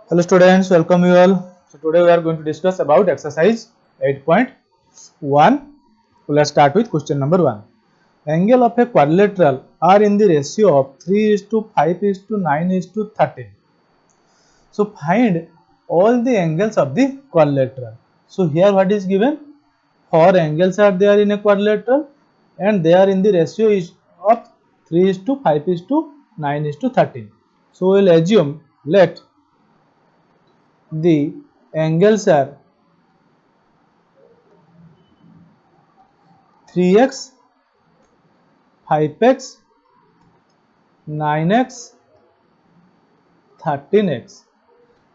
Hello students, welcome you all. So today we are going to discuss about exercise 8.1. Let's start with question number 1. Angle of a quadrilateral are in the ratio of 3 is to 5 is to 9 is to 13. So find all the angles of the quadrilateral. So here what is given? 4 angles are there in a quadrilateral and they are in the ratio is of 3 is to 5 is to 9 is to 13. So we will assume let the angles are 3x, 5x, 9x, 13x.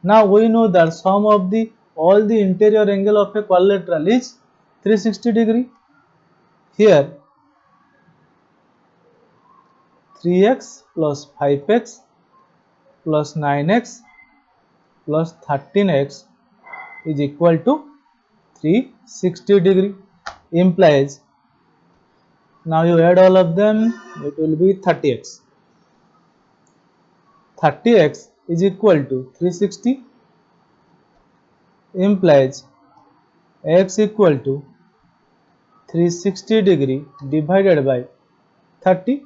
Now we know that sum of the all the interior angle of a quadrilateral is 360 degree. Here 3x plus 5x plus 9x plus 13x is equal to 360 degree, implies now you add all of them, it will be 30x. 30x is equal to 360, implies x equal to 360 degree divided by 30.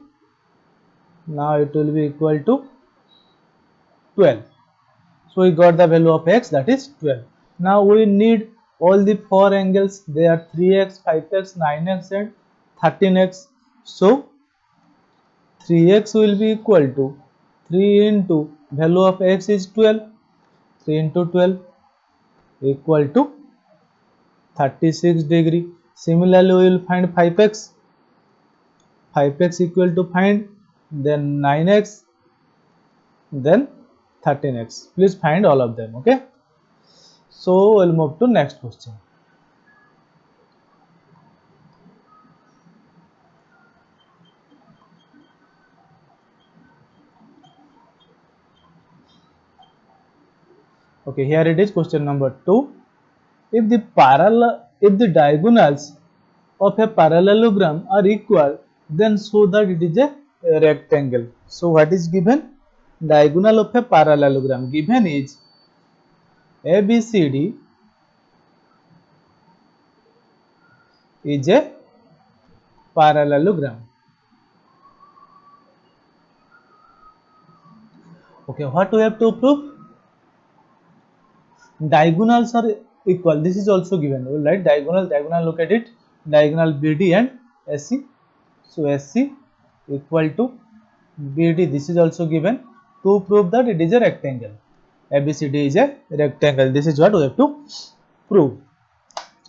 Now it will be equal to 12. So we got the value of x, that is 12. Now we need all the 4 angles, they are 3x, 5x, 9x and 13x. So 3x will be equal to 3 into value of x is 12. 3 into 12 equal to 36 degree. Similarly we will find 5x. 5x equal to find, then 9x, then 13x. Please find all of them. Okay, so we'll move to next question. Okay, here it is, question number 2. If the diagonals of a parallelogram are equal, then show that it is a rectangle. So what is given? Diagonal of a parallelogram given is ABCD is a parallelogram. Okay, what we have to prove? Diagonals are equal. This is also given. We will write diagonal, look at it. Diagonal BD and SC. So SC equal to BD. This is also given. To prove that it is a rectangle. ABCD is a rectangle. This is what we have to prove.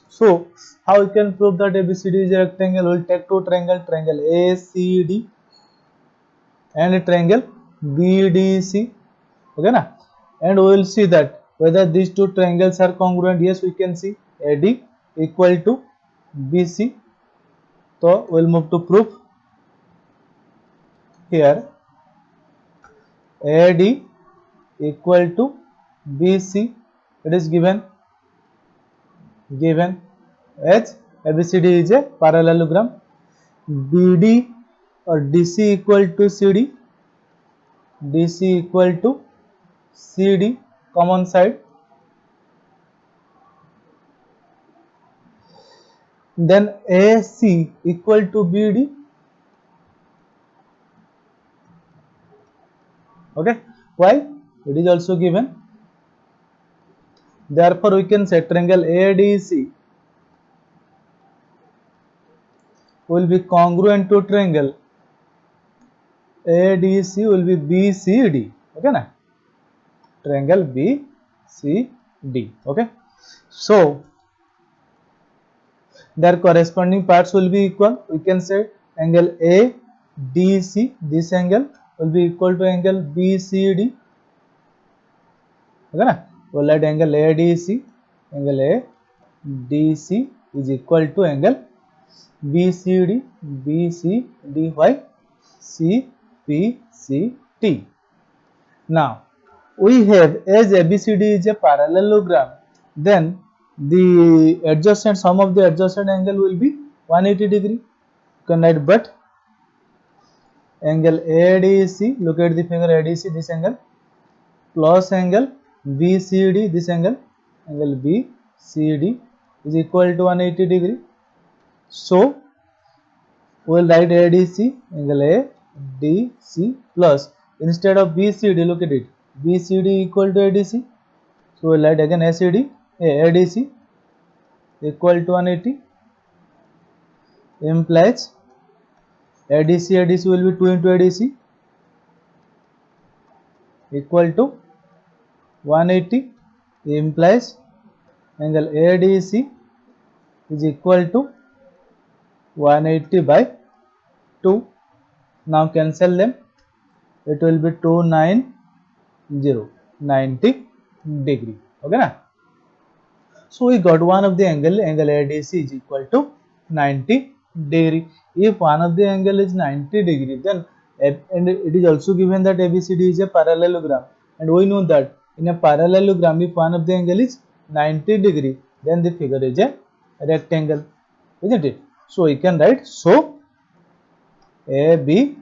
So how we can prove that ABCD is a rectangle? We will take two triangle ACD and a triangle BDC. Okay na? And we will see that whether these two triangles are congruent. Yes, we can see AD equal to BC. So we will move to proof. Here AD equal to BC, it is given as ABCD is a parallelogram. BD or DC equal to CD, DC equal to CD, common side. Then AC equal to BD. Okay, why? It is also given. Therefore, we can say triangle ADC will be congruent to triangle ADC will be BCD. Okay, na? Triangle BCD. Okay, so their corresponding parts will be equal. We can say angle ADC, this angle will be equal to angle BCD. Okay, na? We'll let angle ADC, angle ADC is equal to angle BCD, BCD by CPCT. Now we have, as ABCD is a parallelogram, then the adjacent sum of the adjacent angle will be 180 degree. You can write, but angle ADC, look at the figure ADC, this angle plus angle BCD, this angle BCD is equal to 180 degree. So we will write ADC, angle ADC plus, instead of BCD, look at it, BCD equal to ADC. So we will write again ADC equal to 180, implies ADC will be 2 into ADC equal to 180, implies angle ADC is equal to 180 by 2. Now cancel them, it will be 90 degree. Okay na? So we got one of the angle ADC is equal to 90 degree. If one of the angle is 90 degree, then and it is also given that ABCD is a parallelogram, and we know that in a parallelogram, if one of the angle is 90 degree, then the figure is a rectangle, isn't it? So we can write, so ABCD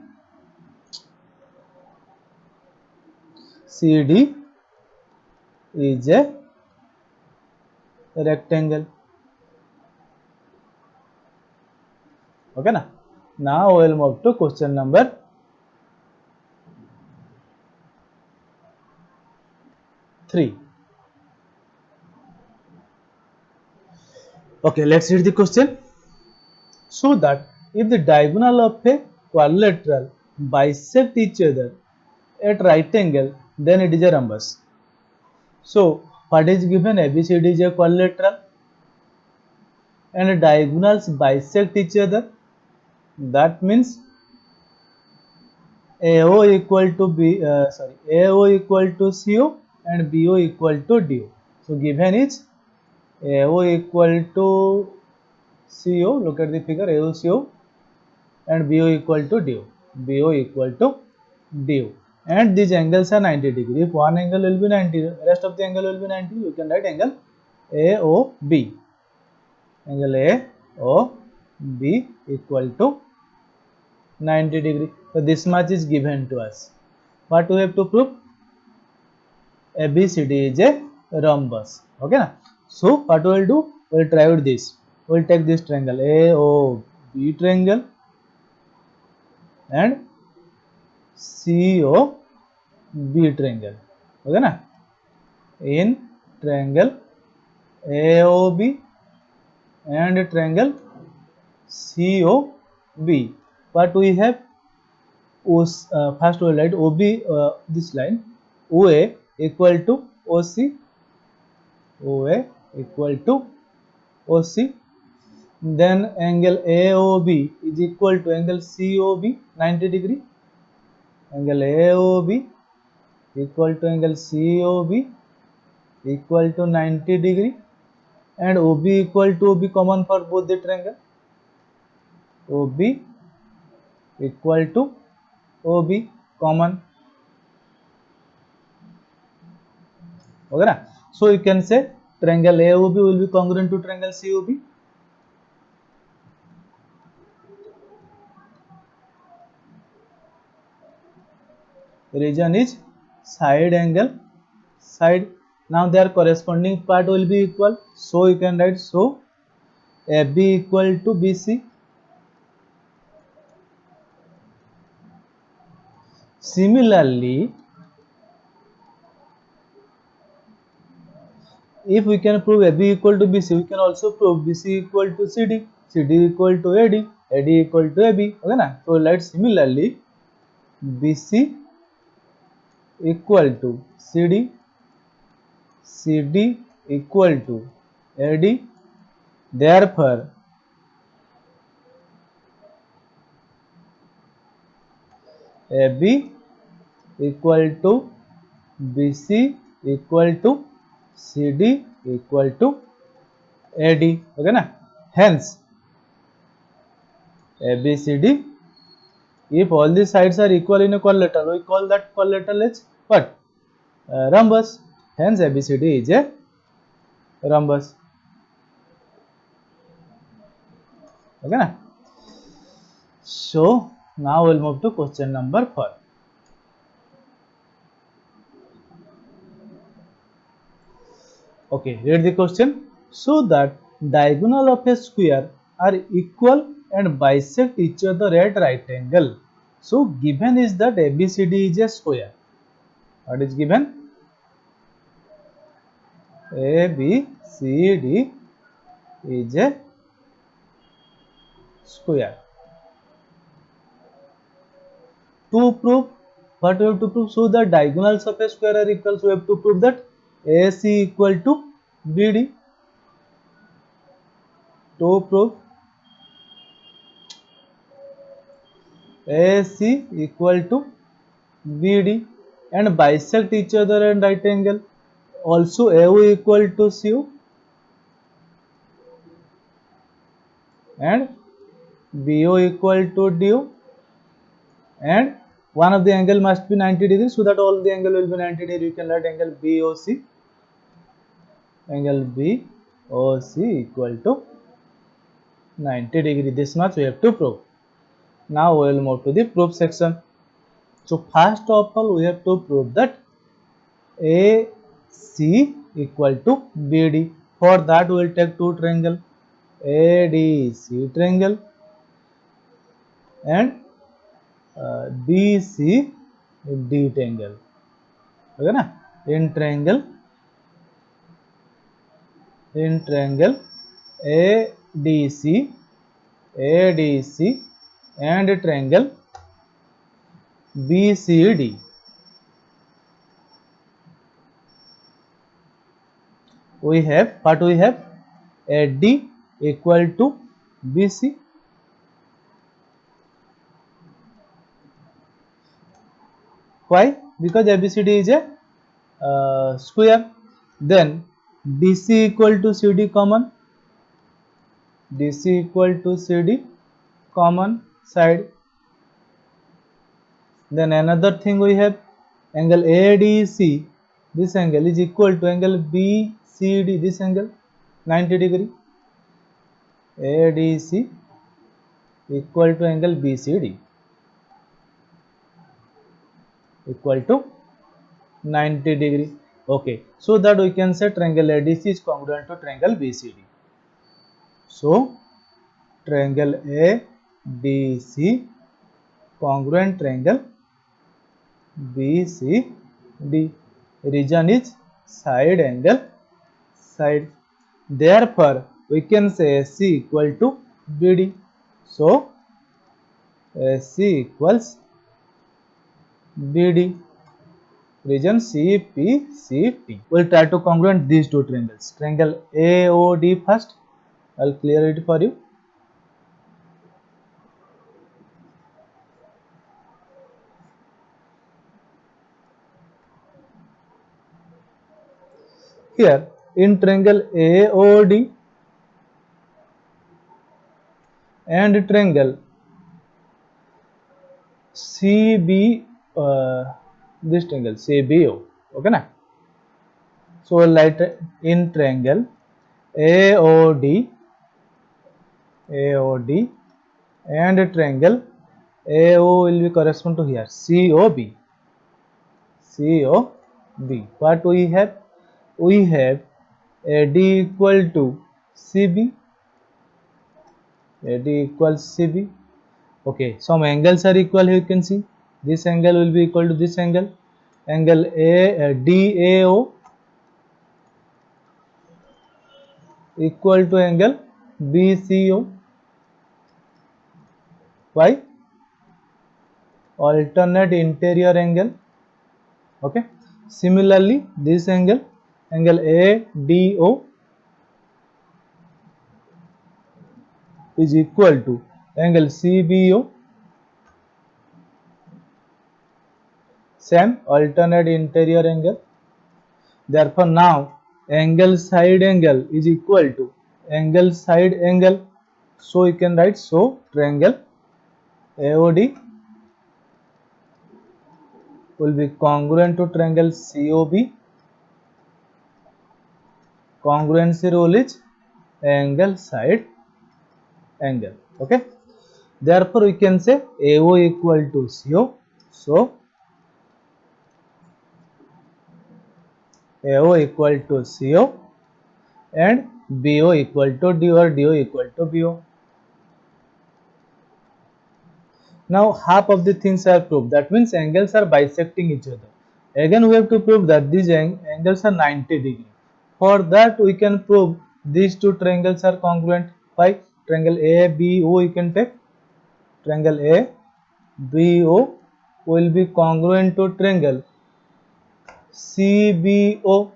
is a rectangle. Okay na? Now we will move to question number 3. Okay, let's read the question. So that if the diagonal of a quadrilateral bisect each other at right angle, then it is a rhombus. So what is given? ABCD is a quadrilateral and diagonals bisect each other. That means AO equal to AO equal to CO and BO equal to DO. So given is AO equal to CO, look at the figure, AO CO, and BO equal to DO. BO equal to DO. And these angles are 90 degree. If one angle will be 90, rest of the angle will be 90, you can write angle AOB. Angle AOB equal to 90 degree. So this much is given to us. What we have to prove? ABCD is a rhombus. Okay na? So what we will do? We will try out this. We will take this triangle AOB triangle and COB triangle. Okay na? In triangle AOB and triangle COB, what we have? First we will write OB, this line OA equal to OC, OA equal to OC. Then angle AOB is equal to angle COB 90 degree. Angle AOB equal to angle COB equal to 90 degree, and OB equal to OB common for both the triangle. OB equal to OB common. Okay na? So you can say triangle AOB will be congruent to triangle COB. Region is side angle, side. Now their corresponding part will be equal. So you can write, so AB equal to BC. Similarly, if we can prove AB equal to BC, we can also prove BC equal to CD, CD equal to AD, AD equal to AB. Okay na? So let's similarly BC equal to CD, CD equal to AD. Therefore, AB equal to BC equal to CD equal to AD. Okay na? Hence, ABCD, if all the sides are equal in a quadrilateral, we call that quadrilateral as what? Rhombus. Hence, ABCD is a rhombus. Okay na? So now we'll move to question number 4. Okay, read the question. So that diagonal of a square are equal and bisect each other at right angle. So given is that ABCD is a square. What is given? ABCD is a square. To prove, what we have to prove? So the diagonals of a square are equal. So we have to prove that AC equal to BD. To prove AC equal to BD and bisect each other at right angle. Also AO equal to CU and BO equal to DO, and one of the angle must be 90 degrees, so that all the angle will be 90 degrees. You can write angle BOC equal to 90 degree. This much we have to prove. Now we will move to the proof section. So first of all we have to prove that AC equal to BD. For that we will take two triangle, ADC triangle and BCD triangle. Okay na? In triangle ADC and triangle BCD. We have what we have? AD equal to BC. Why? Because ABCD is a square. Then DC equal to CD common. DC equal to CD common side. Then another thing we have angle ADC. This angle is equal to angle BCD. This angle 90 degree. ADC equal to angle BCD equal to 90 degree. Okay, so that we can say triangle ADC is congruent to triangle BCD. So triangle ADC congruent triangle BCD. Region is side angle side. Therefore, we can say AC equal to BD. So AC equals BD. Region CPCT. We'll try to congruent these two triangles. Triangle AOD first. I'll clear it for you. Here in triangle AOD and triangle CB, this triangle CBO. Okay na? So we'll write in triangle AOD and triangle AO will be correspond to here COB. What we have? We have AD equal to CB. AD equals CB. Okay, some angles are equal here. You can see this angle will be equal to this angle. Angle DAO equal to angle BCO. Why? Alternate interior angle. Okay. Similarly, this angle ADO is equal to angle CBO. Same alternate interior angle. Therefore, now angle side angle is equal to angle side angle. So you can write, so triangle AOD will be congruent to triangle COB. Congruency rule is angle side angle. Okay. Therefore, we can say AO equal to CO. So AO equal to CO and BO equal to DO or DO equal to BO. Now half of the things are proved. That means angles are bisecting each other. Again we have to prove that these angles are 90 degree. For that we can prove these two triangles are congruent. By triangle ABO you can take. Triangle ABO will be congruent to triangle CBO.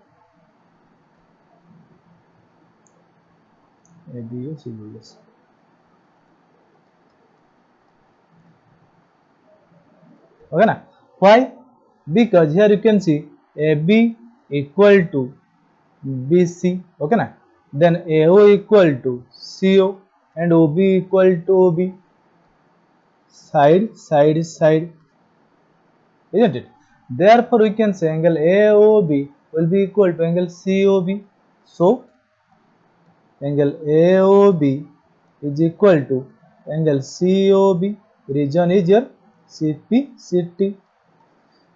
ABO CBO. Okay na? Why? Because here you can see AB equal to BC, okay na? Then AO equal to CO and OB equal to OB. Side, side, side, isn't it? Therefore, we can say angle AOB will be equal to angle COB. So, angle AOB is equal to angle COB. Region is your CP, CT.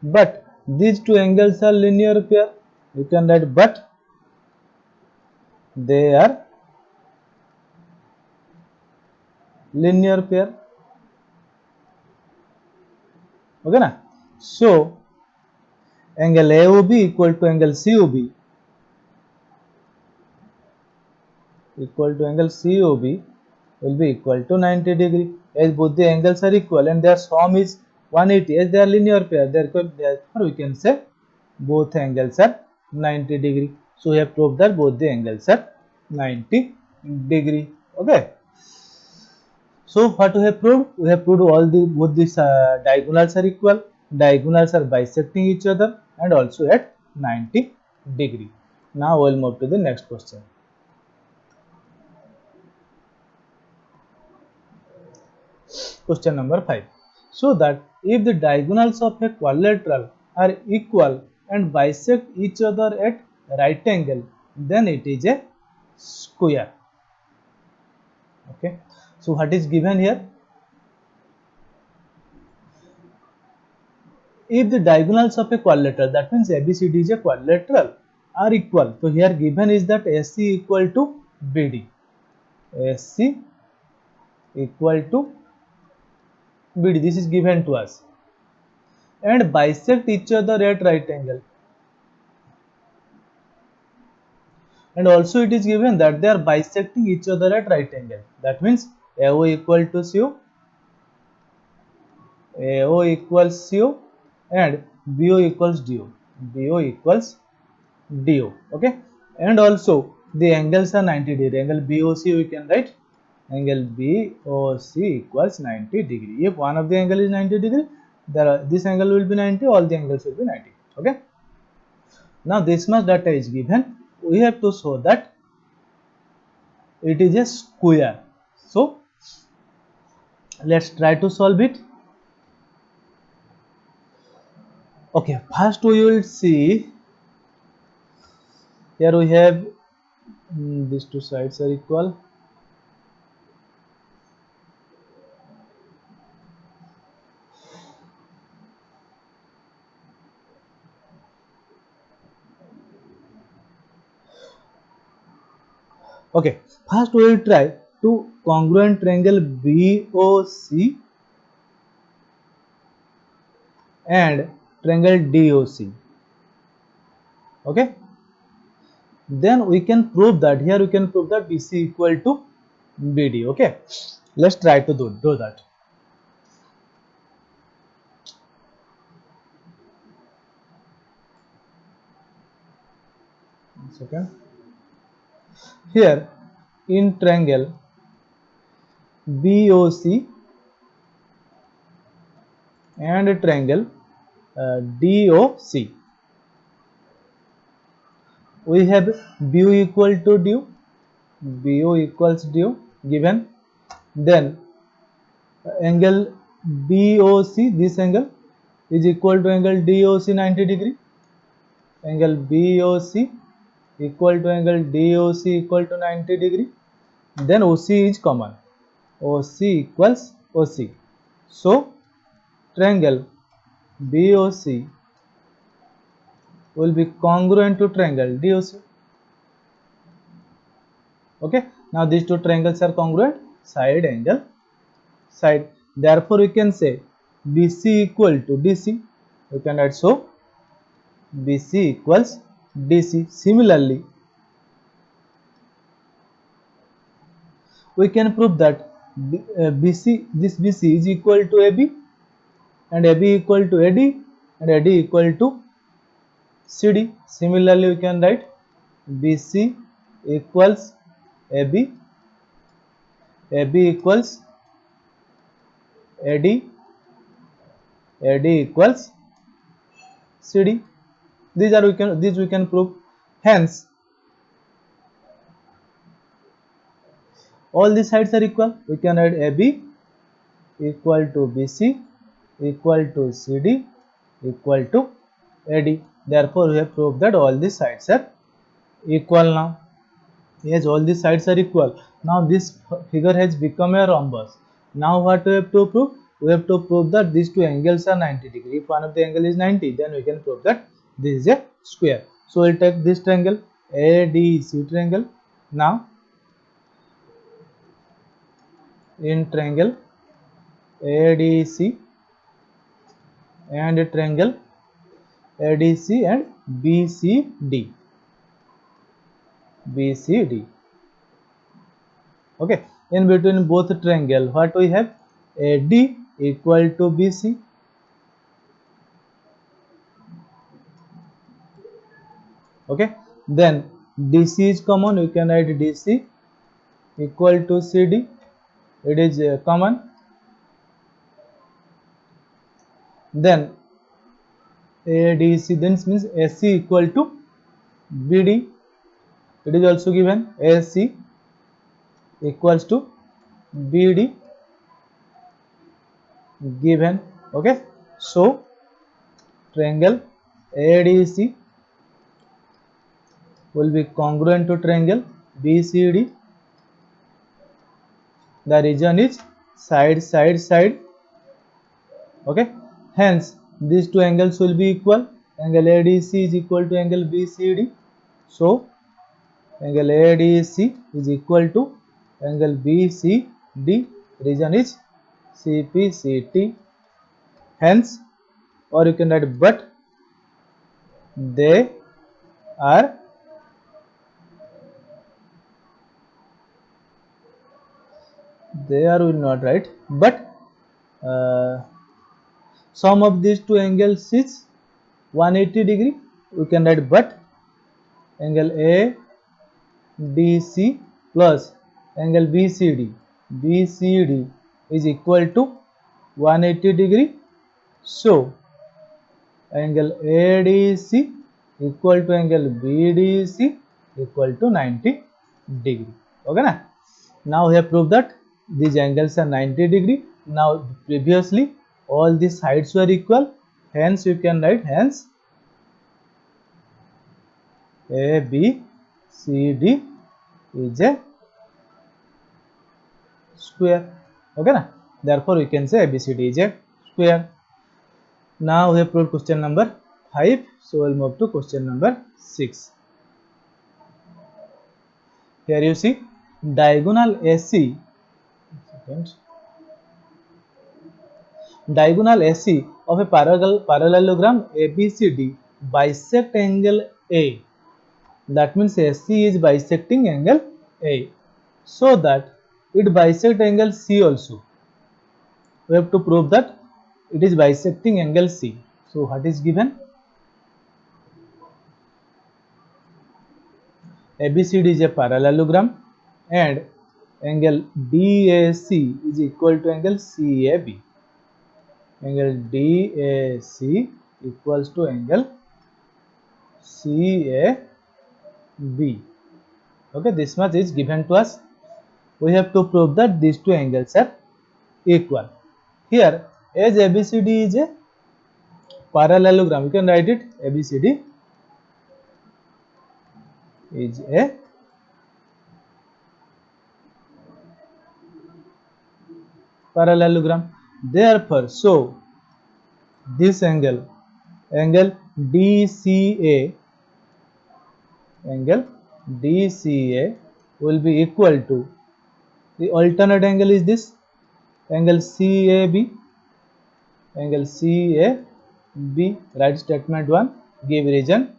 But these two angles are linear pair. You can write but they are linear pair. Okay na? So angle AOB equal to angle COB will be equal to 90 degree, as both the angles are equal and their sum is 180, as they are linear pair. Therefore we can say both angles are 90 degree. So we have proved that both the angles are 90 degree. Okay. So what we have proved? We have proved both these diagonals are equal, diagonals are bisecting each other, and also at 90 degree. Now we will move to the next question. Question number 5. So that if the diagonals of a quadrilateral are equal and bisect each other at right angle, then it is a square. Okay. So what is given here? If the diagonals of a quadrilateral, that means ABCD is a quadrilateral, are equal. So here given is that AC equal to BD. AC equal to BD. This is given to us. And bisect each other at right angle. And also it is given that they are bisecting each other at right angle. That means AO equal to CO, AO equals CO and BO equals DO, BO equals DO. Okay. And also the angles are 90 degree. Angle BOC we can write angle BOC equals 90 degree. If one of the angle is 90 degree, this angle will be 90, all the angles will be 90. Okay. Now this much data is given. We have to show that it is a square. So let's try to solve it. Okay, first we will see, here we have these two sides are equal. Okay, first we will try to congruent triangle BOC and triangle DOC. Okay, then we can prove that, here we can prove that BC equal to BD. Okay, let's try to do that. One second. Here in triangle BOC and triangle DOC, we have BO equal to DO, BO equals DO given. Then angle BOC, this angle is equal to angle DOC 90 degree. Angle BOC equal to angle DOC equal to 90 degree. Then OC is common. OC equals OC. So triangle BOC will be congruent to triangle DOC. Okay, now these two triangles are congruent, side angle side. Therefore, we can say BC equal to DC. We can write so BC equals DC. Similarly, we can prove that BC, this BC is equal to AB, and AB equal to AD, and AD equal to CD. Similarly, we can write BC equals AB, AB equals AD, AD equals CD. These we can prove. Hence, all these sides are equal. We can add AB equal to BC equal to CD equal to AD. Therefore, we have proved that all these sides are equal now. Yes, all these sides are equal. Now this figure has become a rhombus. Now what we have to prove? We have to prove that these two angles are 90 degree. If one of the angle is 90, then we can prove that this is a square. So we'll take this triangle, ADC triangle. Now in triangle ADC and a triangle ADC and BCD. BCD. Okay, in between both triangle, what we have? AD equal to BC. Okay, then DC is common. We can write DC equal to CD. It is common. Then ADC then means AC equal to BD. It is also given. AC equals to BD given. Okay, so triangle ADC will be congruent to triangle BCD. The region is side side side. Okay, hence these two angles will be equal. Angle ADC is equal to angle BCD. So angle ADC is equal to angle BCD. Region is CPCT. Hence, or you can write but they are will not write, but sum of these two angles is 180 degree. We can write but angle ADC plus angle BCD is equal to 180 degree. So angle ADC equal to angle BDC equal to 90 degree. Okay na? Now we have proved that these angles are 90 degree. Now previously all these sides were equal. Hence you can write hence ABCD is a square. Okay na? Therefore we can say ABCD is a square. Now we have proved question number 5. So we'll move to question number 6. Here you see diagonal AC. Diagonal AC of a parallelogram ABCD bisect angle A. That means AC is bisecting angle A, so that it bisect angle C also. We have to prove that it is bisecting angle C. So what is given? ABCD is a parallelogram and angle DAC is equal to angle CAB. Angle DAC equals to angle CAB. Okay, this much is given to us. We have to prove that these two angles are equal. Here, as ABCD is a parallelogram, you can write it ABCD is a parallelogram. Therefore, so this angle DCA will be equal to, the alternate angle is this angle CAB, angle CAB, write statement 1, give region,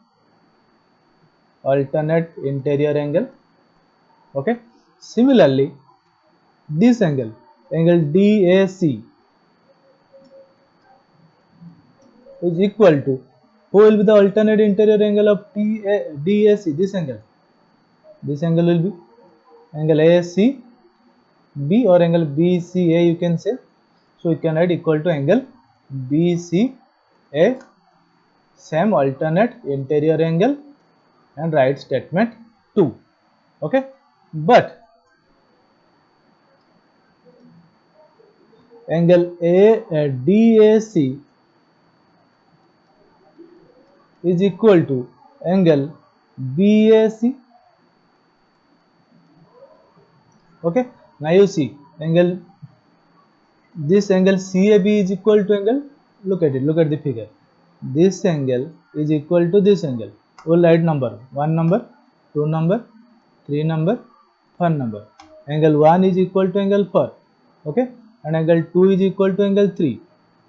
alternate interior angle. Okay, similarly this angle, angle DAC is equal to, who will be the alternate interior angle of DAC, this angle will be angle ACB or angle BCA you can say. So you can write equal to angle BCA, same alternate interior angle, and write statement 2. Okay, but angle DAC is equal to angle BAC. Okay, now you see angle, this angle CAB is equal to angle, look at it, look at the figure, this angle is equal to this angle. We'll write number, 1 number, 2 number, 3 number, 4 number. Angle 1 is equal to angle 4. Okay, and angle 2 is equal to angle 3.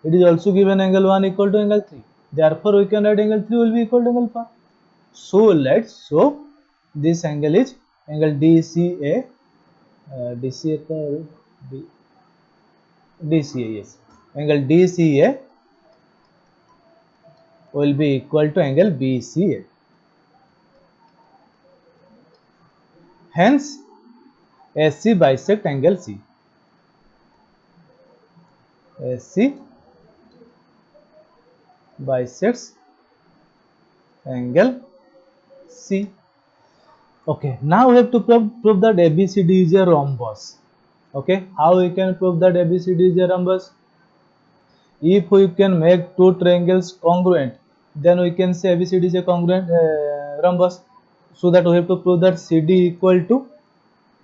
It is also given angle 1 equal to angle 3. Therefore we can write angle 3 will be equal to angle 4. So let's show this angle is angle DCA, DCA, yes, angle DCA will be equal to angle BCA. Hence AC bisect angle C. AC bisects angle C. Okay, now we have to prove that ABCD is a rhombus. Okay, how we can prove that ABCD is a rhombus? If we can make two triangles congruent, then we can say ABCD is a congruent rhombus. So that we have to prove that CD equal to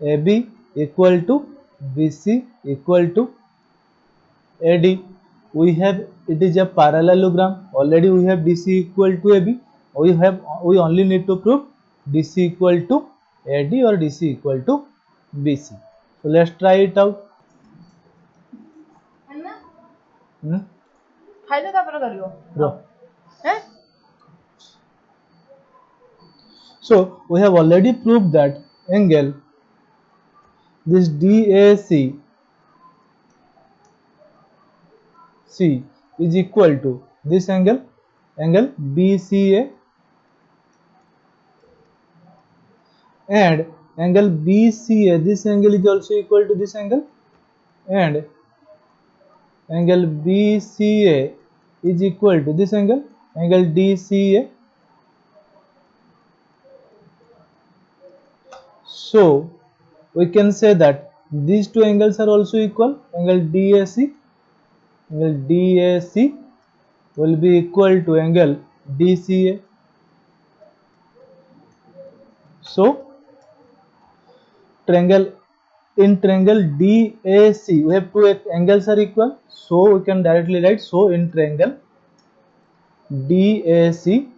AB equal to BC equal to AD. We have, it is a parallelogram. Already we have DC equal to AB. We only need to prove DC equal to AD or DC equal to BC. So let's try it out. So we have already proved that angle, this DAC is equal to this angle, angle BCA, and angle BCA, this angle is also equal to this angle, and angle BCA is equal to this angle, angle DCA. So we can say that these two angles are also equal. Angle DAC will be equal to angle DCA. So triangle, in triangle DAC we have two angles are equal, so we can directly write, so in triangle DAC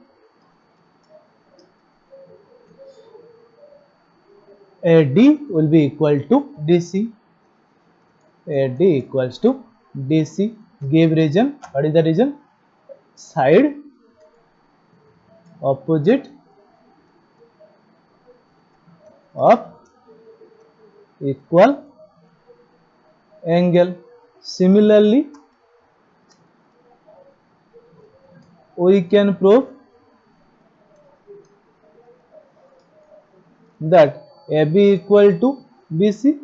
AD will be equal to DC. AD equals to DC. Give region. What is the region? Side, opposite of equal angle. Similarly, we can prove that AB equal to BC.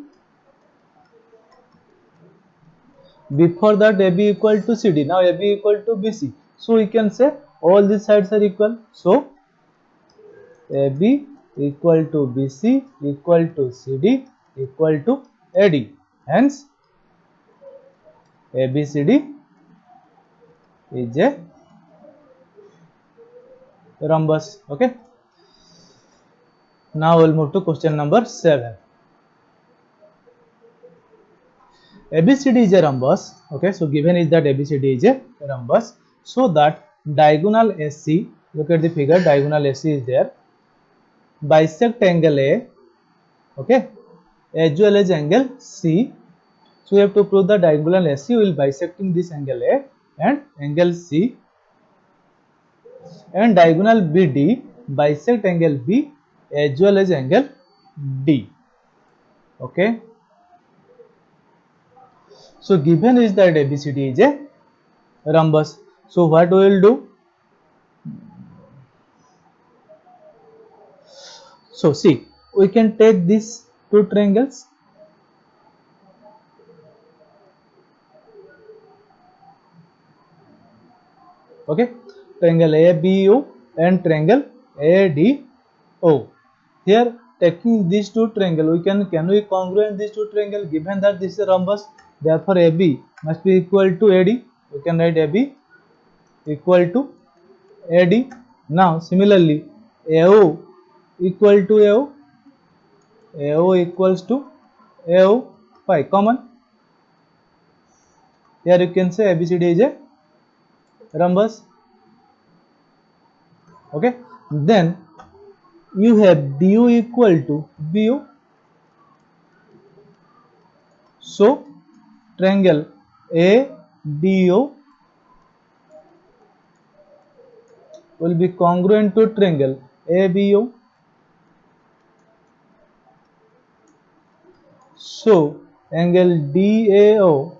Before that AB equal to CD, now AB equal to BC. So we can say all these sides are equal. So AB equal to BC equal to CD equal to AD. Hence ABCD is a rhombus. Okay. Now we'll move to question number 7. ABCD is a rhombus. Okay, so given is that ABCD is a rhombus, so that diagonal AC, look at the figure, diagonal AC is there, bisect angle A okay, as well as angle C. So we have to prove the diagonal AC will bisecting this angle A and angle C, and diagonal BD bisect angle B as well as angle D. Okay. So given is that ABCD is a rhombus. So what we will do? So see, we can take these two triangles. Okay, triangle ABO and triangle ADO. Here taking these two triangle, can we congruent these two triangle given that this is a rhombus, therefore AB must be equal to AD. We can write AB equal to AD. Now similarly AO equal to AO, AO equals to AO. Why? Common. Here you can say ABCD is a rhombus. Okay. Then you have DO equal to BO. So triangle ADO will be congruent to triangle ABO. So angle DAO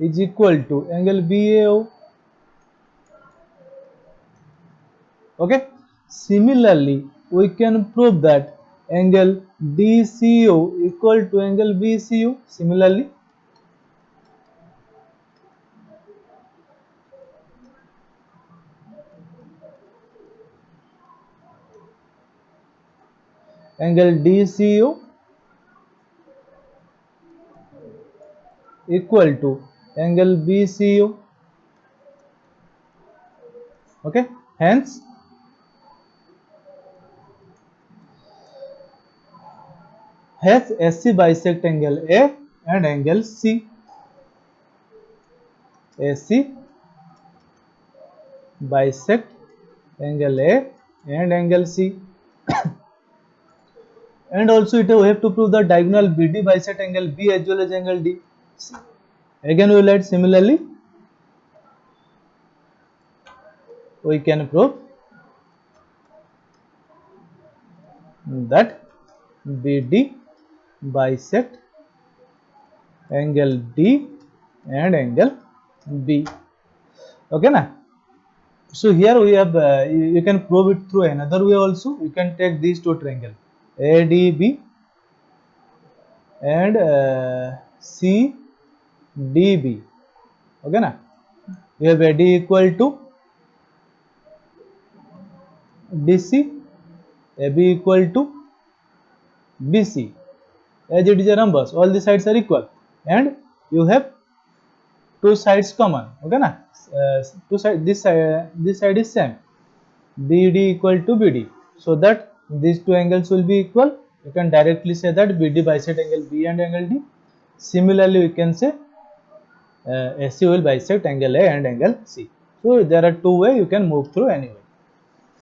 is equal to angle BAO. Okay. Similarly, we can prove that angle DCO equal to angle BCO. Similarly, angle DCO equal to angle BCO. Okay. Hence, SC bisect angle A and angle C. AC bisect angle A and angle C. And also we have to prove the diagonal BD bisect angle B as well as angle D. Again we will write similarly. We can prove that BD bisect angle D and angle B. Okay na? So here we have you can prove it through another way also. You can take these two triangles ADB and CDB. Okay na? You have AD equal to DC, AB equal to BC. As it is a rhombus, all the sides are equal, and you have two sides common. Okay na? Two side, this side is same. BD equal to BD, so that these two angles will be equal. You can directly say that BD bisect angle B and angle D. Similarly, we can say AC will bisect angle A and angle C. So there are two ways you can move through anyway.